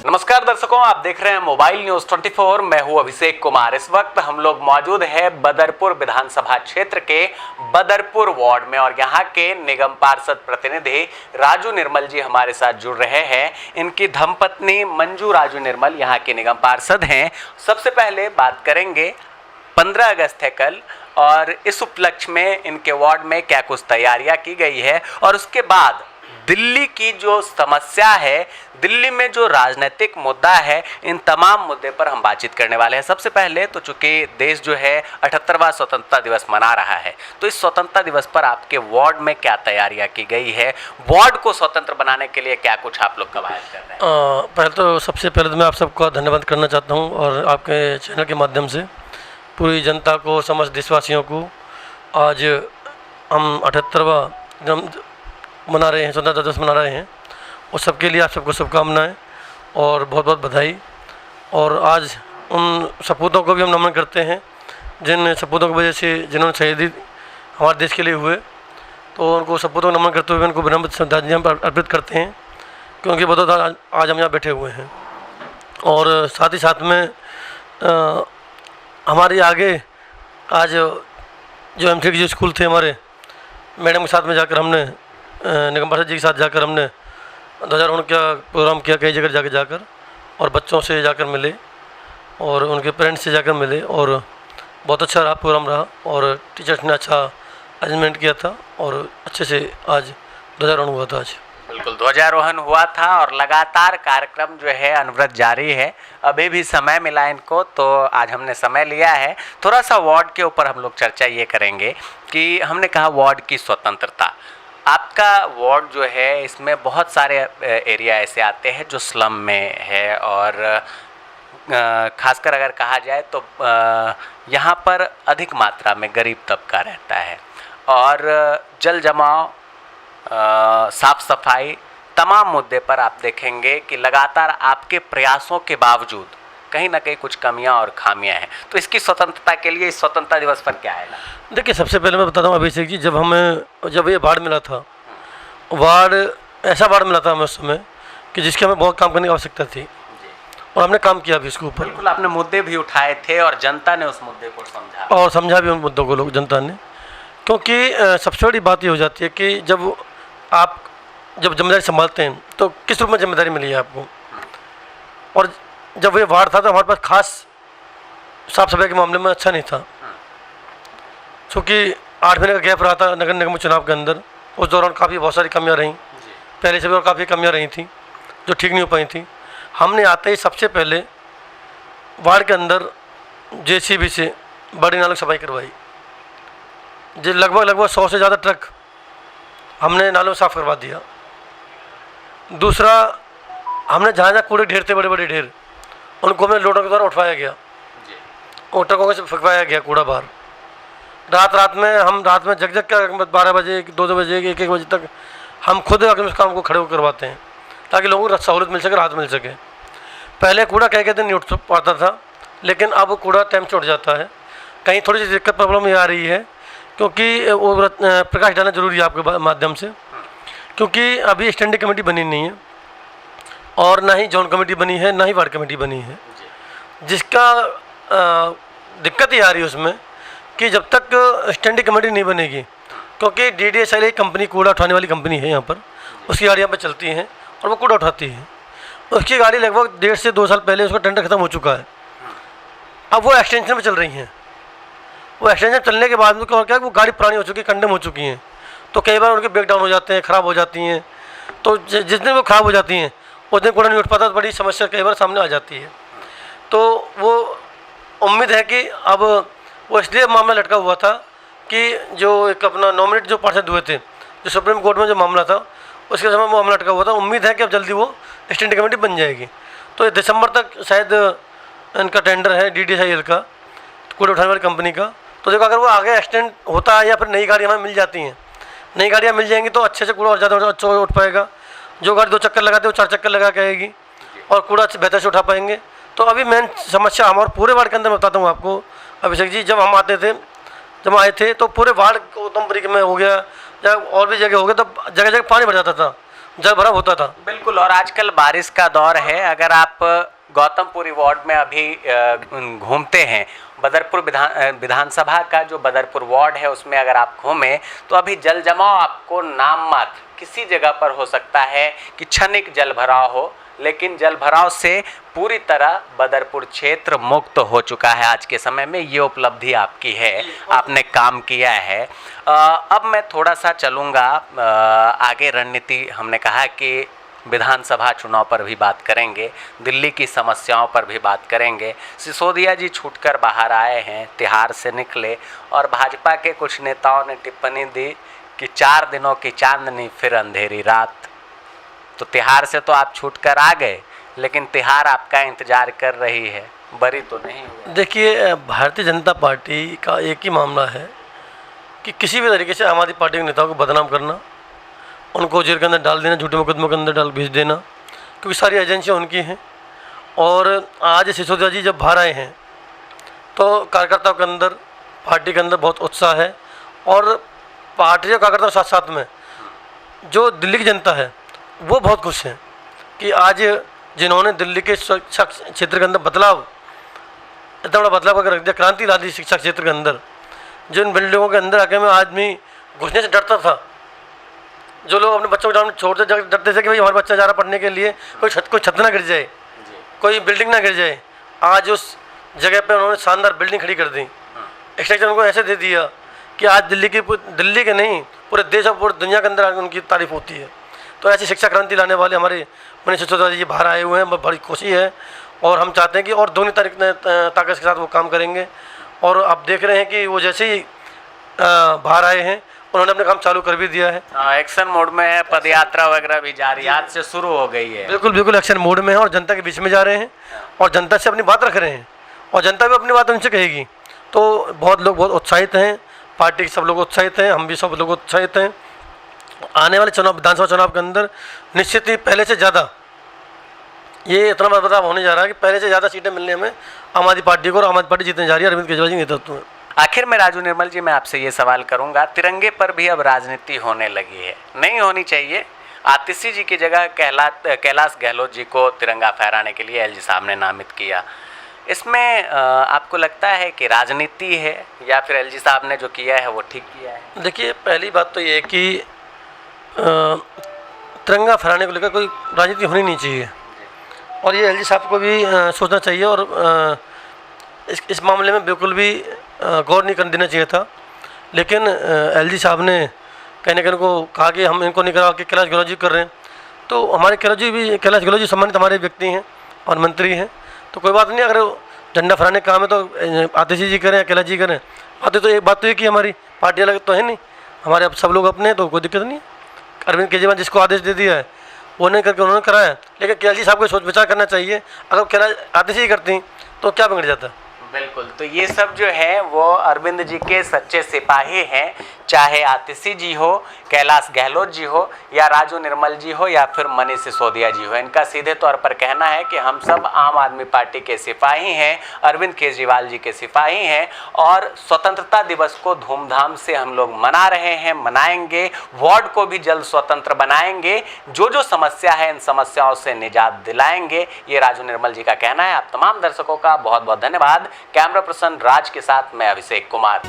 नमस्कार दर्शकों, आप देख रहे हैं मोबाइल न्यूज 24। मैं हूं अभिषेक कुमार। इस वक्त हम लोग मौजूद हैं बदरपुर विधानसभा क्षेत्र के बदरपुर वार्ड में और यहां के निगम पार्षद प्रतिनिधि राजू निर्मल जी हमारे साथ जुड़ रहे हैं। इनकी धर्मपत्नी मंजू राजू निर्मल यहां के निगम पार्षद हैं। सबसे पहले बात करेंगे 15 अगस्त है कल, और इस उपलक्ष्य में इनके वार्ड में क्या कुछ तैयारियां की गई है, और उसके बाद दिल्ली की जो समस्या है, दिल्ली में जो राजनीतिक मुद्दा है, इन तमाम मुद्दे पर हम बातचीत करने वाले हैं। सबसे पहले तो चूंकि देश जो है 78वां स्वतंत्रता दिवस मना रहा है, तो इस स्वतंत्रता दिवस पर आपके वार्ड में क्या तैयारियां की गई है, वार्ड को स्वतंत्र बनाने के लिए क्या कुछ आप लोग कवायद कर रहे हैं? पहले तो सबसे पहले तो मैं आप सबका धन्यवाद करना चाहता हूँ, और आपके चैनल के माध्यम से पूरी जनता को, समस्त देशवासियों को आज हम 78वां मना रहे हैं, स्वतंत्रता दिवस मना रहे हैं, और सबके लिए आप सबको शुभकामनाएं और बहुत बहुत बधाई। और आज उन सपूतों को भी हम नमन करते हैं जिन सपूतों की वजह से जिन्होंने शहीदी हमारे देश के लिए हुए, तो उनको सपूतों को नमन करते हुए उनको विनम्र श्रद्धांजलि अर्पित करते हैं, क्योंकि बदौलत आज हम यहाँ बैठे हुए हैं। और साथ ही साथ में हमारे आगे आज जो एमटेक जो स्कूल थे हमारे, मैडम के साथ में जाकर हमने निगम पार्षद जी के साथ जाकर हमने ध्वजारोहण का प्रोग्राम किया कई जगह जाकर, और बच्चों से जाकर मिले और उनके पेरेंट्स से जाकर मिले, और बहुत अच्छा रहा प्रोग्राम रहा, और टीचर्स ने अच्छा अरेंजमेंट किया था और अच्छे से आज ध्वजारोहण हुआ था। आज बिल्कुल ध्वजारोहण हुआ था और लगातार कार्यक्रम जो है अनवरत जारी है। अभी भी समय मिला इनको, तो आज हमने समय लिया है। थोड़ा सा वार्ड के ऊपर हम लोग चर्चा ये करेंगे कि हमने कहा वार्ड की स्वतंत्रता। आपका वार्ड जो है, इसमें बहुत सारे एरिया ऐसे आते हैं जो स्लम में है, और खासकर अगर कहा जाए तो यहाँ पर अधिक मात्रा में गरीब तबका रहता है, और जल जमाव, साफ सफाई, तमाम मुद्दे पर आप देखेंगे कि लगातार आपके प्रयासों के बावजूद कहीं ना कहीं कुछ कमियां और खामियां हैं। तो इसकी स्वतंत्रता के लिए इस स्वतंत्रता दिवस पर क्या है? देखिए, सबसे पहले मैं बताता हूँ अभिषेक जी, जब ये वार्ड मिला था, ऐसा वार्ड मिला था हमें उस समय कि जिसके हमें बहुत काम करने की आवश्यकता थी, और हमने काम किया भी इसके ऊपर। बिल्कुल, आपने मुद्दे भी उठाए थे और जनता ने उस मुद्दे को समझा, और समझा भी उन मुद्दों को जनता ने, क्योंकि सबसे बड़ी बात ये हो जाती है कि जब आप जिम्मेदारी संभालते हैं तो किस रूप में जिम्मेदारी मिली है आपको। और जब ये वार्ड था तो हमारे पास खास साफ सफाई के मामले में अच्छा नहीं था, क्योंकि 8 महीने का गैप रहा था नगर निगम चुनाव के अंदर। उस दौरान बहुत सारी कमियां रहीं, पहले से भी और काफ़ी कमियां रही थी जो ठीक नहीं हो पाई थी। हमने आते ही सबसे पहले वार्ड के अंदर जेसीबी से बड़ी नालों की सफाई करवाई, जो लगभग 100 से ज़्यादा ट्रक हमने नालों में साफ करवा दिया। दूसरा, हमने जहाँ कूड़े ढेर थे, बड़े बड़े ढेर, उनको हमने लोडों के द्वारा उठवाया गया और ट्रकों से फेंकवाया गया कूड़ा बाहर। रात में जग कर 12 बजे, 2 बजे, 1 बजे तक हम खुद अगर उस काम को खड़े होकर करवाते हैं, ताकि लोगों को सहूलत मिल सके, राहत मिल सके। पहले कूड़ा कई दिन नहीं उठ पाता था, लेकिन अब कूड़ा टाइम से उठ जाता है। कहीं थोड़ी सी दिक्कत प्रॉब्लम ये आ रही है, क्योंकि वो प्रकाश डालना जरूरी है आपके माध्यम से, क्योंकि अभी स्टैंडिंग कमेटी बनी नहीं है, और ना ही जोन कमेटी बनी है, ना ही वार्ड कमेटी बनी है, जिसका दिक्कत ये आ रही है उसमें कि जब तक स्टैंडिंग कमेटी नहीं बनेगी, क्योंकि DDSL एक कंपनी, कूड़ा उठाने वाली कंपनी है यहाँ पर, उसकी गाड़ियाँ पर चलती हैं और वो कूड़ा उठाती है। उसकी गाड़ी लगभग 1.5 से 2 साल पहले उसका टेंडर खत्म हो चुका है। अब वो एक्सटेंशन में चल रही हैं। वो एक्सटेंशन चलने के बाद में क्या है, वो गाड़ी पुरानी हो चुकी है, कंडेम हो चुकी हैं, तो कई बार उनके ब्रेक डाउन हो जाते हैं, ख़राब हो जाती हैं। तो जिस दिन वो ख़राब हो जाती हैं उस दिन कूड़ा नहीं उठ पाता, तो बड़ी समस्या कई बार सामने आ जाती है। तो वो उम्मीद है कि अब वो इसलिए मामला लटका हुआ था कि जो एक अपना नॉमिनेट जो पार्षद हुए थे, जो सुप्रीम कोर्ट में जो मामला था, उसके समय वो मामला लटका हुआ था। उम्मीद है कि अब जल्दी वो स्टैंडिंग कमेटी बन जाएगी। तो दिसंबर तक शायद इनका टेंडर है DDSL का, कूड़ा उठाने वाली कंपनी का। तो देखो, अगर वो आगे एक्सटेंड होता है या फिर नई गाड़ियाँ हमें मिल जाती हैं, नई गाड़ियाँ मिल जाएंगी तो अच्छे से कूड़ा और ज़्यादा अच्छा उठ पाएगा। जो गाड़ी 2 चक्कर लगाते वो 4 चक्कर लगा के आएगी, और कूड़ा बेहतर से उठा पाएंगे। तो अभी मेन समस्या हमारे पूरे वार्ड के अंदर मैं बताता हूँ आपको अभिषेक जी, जब हम आए थे तो पूरे वार्ड गौतमपुरी में हो गया या और भी जगह हो गया, तो जगह जगह पानी भर जाता था। जल भराव होता था। बिल्कुल, और आजकल बारिश का दौर है। अगर आप गौतमपुरी वार्ड में अभी घूमते हैं, बदरपुर विधानसभा का जो बदरपुर वार्ड है उसमें अगर आप घूमें तो अभी जल जमाव आपको नाम मात्र किसी जगह पर हो सकता है कि क्षणिक जल भराव हो, लेकिन जल भराव से पूरी तरह बदरपुर क्षेत्र मुक्त हो चुका है आज के समय में। ये उपलब्धि आपकी है, आपने काम किया है। अब मैं थोड़ा सा चलूँगा आगे रणनीति। हमने कहा कि विधानसभा चुनाव पर भी बात करेंगे, दिल्ली की समस्याओं पर भी बात करेंगे। सिसोदिया जी छूटकर बाहर आए हैं, तिहाड़ से निकले, और भाजपा के कुछ नेताओं ने टिप्पणी दी कि 4 दिनों की चांदनी फिर अंधेरी रात। तो तिहाड़ से तो आप छूटकर आ गए, लेकिन तिहाड़ आपका इंतजार कर रही है, बरी तो नहीं हुई। देखिए, भारतीय जनता पार्टी का एक ही मामला है कि किसी भी तरीके से आम आदमी पार्टी के नेताओं को बदनाम करना, उनको जेल के अंदर डाल देना, झूठे मुकदमों के अंदर डाल भेज देना, क्योंकि सारी एजेंसियां उनकी हैं। और आज सिसोदिया जी जब बाहर आए हैं तो कार्यकर्ताओं के अंदर, पार्टी के अंदर बहुत उत्साह है, और पार्टी के कार्यकर्ताओं के साथ साथ में जो दिल्ली की जनता है वो बहुत खुश हैं कि आज जिन्होंने दिल्ली के शिक्षा क्षेत्र के अंदर बदलाव, इतना बड़ा बदलाव करके रख दिया, क्रांति ला दी शिक्षा क्षेत्र के अंदर। जिन बिल्डिंगों के अंदर आके में आदमी घुसने से डरता था, जो लोग अपने बच्चों को छोड़ते डरते थे कि भाई हमारा बच्चा जा रहा पढ़ने के लिए, कोई छत ना गिर जाए, कोई बिल्डिंग ना गिर जाए, आज उस जगह पे उन्होंने शानदार बिल्डिंग खड़ी कर दी। एक्सट्रक्चर उनको ऐसे दे दिया कि आज दिल्ली के नहीं पूरे देश और पूरी दुनिया के अंदर उनकी तारीफ होती है। तो ऐसी शिक्षा क्रांति लाने वाले हमारे मनीष सिसोदिया जी बाहर आए हुए हैं, बड़ी खुशी है, और हम चाहते हैं कि और दोनों ताकत के साथ वो काम करेंगे। और आप देख रहे हैं कि वो जैसे ही बाहर आए हैं उन्होंने अपना काम चालू कर भी दिया है। एक्शन मोड में है, पद यात्रा वगैरह भी जारी आज से शुरू हो गई है। बिल्कुल बिल्कुल एक्शन मोड में है, और जनता के बीच में जा रहे हैं, और जनता से अपनी बात रख रहे हैं, और जनता भी अपनी बात उनसे कहेगी। तो बहुत लोग बहुत उत्साहित हैं, पार्टी के सब लोग उत्साहित हैं, हम भी सब लोग उत्साहित हैं। आने वाले चुनाव, विधानसभा चुनाव के अंदर निश्चित ही पहले से ज़्यादा ये इतना बड़ा बदलाव होने जा रहा है कि पहले से ज़्यादा सीटें मिलने में आम आदमी पार्टी को, और आम आदमी पार्टी जीतने जा रही है अरविंद केजरीवाल जी के नेतृत्व में। आखिर में राजू निर्मल जी, मैं आपसे ये सवाल करूंगा, तिरंगे पर भी अब राजनीति होने लगी है, नहीं होनी चाहिए। आतिशी जी की जगह कैलाश गहलोत जी को तिरंगा फहराने के लिए एलजी साहब ने नामित किया। इसमें आपको लगता है कि राजनीति है, या फिर एलजी साहब ने जो किया है वो ठीक किया है? देखिए, पहली बात तो ये है कि तिरंगा फहराने को लेकर कोई राजनीति होनी नहीं चाहिए, और ये एलजी साहब को भी सोचना चाहिए, और इस मामले में बिल्कुल भी गौर नहीं करने देना चाहिए था। लेकिन एलजी साहब ने कहने को कहा कि हम इनको नहीं करा कि कैलाश गहलोत जी कर रहे हैं, तो हमारे कैलाश गहलोत जी सम्मानित हमारे व्यक्ति हैं और मंत्री हैं, तो कोई बात नहीं। अगर झंडा फहराने का काम है तो आतिशी जी करें या कैलाश जी करें, बात तो ये कि हमारी पार्टी अलग तो है नहीं, हमारे अब सब लोग अपने हैं, तो कोई दिक्कत नहीं है। अरविंद केजरीवाल जिसको आदेश दे दिया है वो नहीं करके उन्होंने कराया, लेकिन कैलाश जी साहब को सोच विचार करना चाहिए। अगर कैलाश आतिशी जी करती तो क्या बिगड़ जाता? बिल्कुल, तो ये सब जो है वो अरविंद जी के सच्चे सिपाही हैं, चाहे आतिशी जी हो, कैलाश गहलोत जी हो, या राजू निर्मल जी हो, या फिर मनीष सिसोदिया जी हो। इनका सीधे तौर पर कहना है कि हम सब आम आदमी पार्टी के सिपाही हैं, अरविंद केजरीवाल जी के सिपाही हैं, और स्वतंत्रता दिवस को धूमधाम से हम लोग मना रहे हैं, मनाएंगे, वार्ड को भी जल्द स्वतंत्र बनाएंगे, जो समस्या है इन समस्याओं से निजात दिलाएंगे। ये राजू निर्मल जी का कहना है। आप तमाम दर्शकों का बहुत बहुत धन्यवाद। कैमरा पर्सन राज के साथ मैं अभिषेक कुमार।